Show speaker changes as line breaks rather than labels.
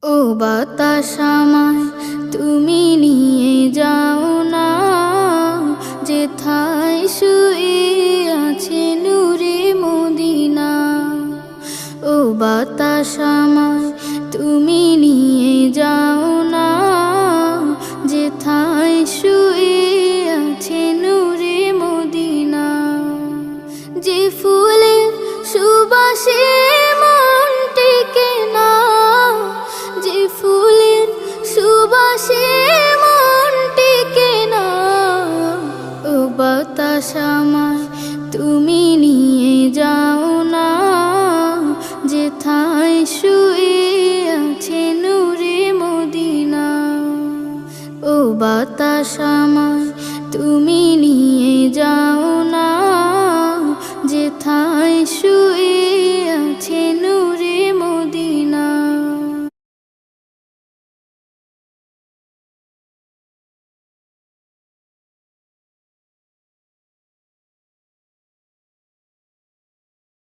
ও বাতাস আমায় তুমি নিয়ে যাও না, যেথায় শুয়ে আছে নূরে মদিনা। ও বাতাস আমায় তুমি নিয়ে যাও না, যেথায় শুয়ে আছে নূরে মদিনা। যে ফুলের সুবাসে মন টেকে না, যে ফুলের সুবাসে মন টেকে না। ও বাতাস আমায় তুমি নিয়ে যাও না, যেথায় শুয়ে আছে নূরে মদিনা। ও বাতাস আমায় তুমি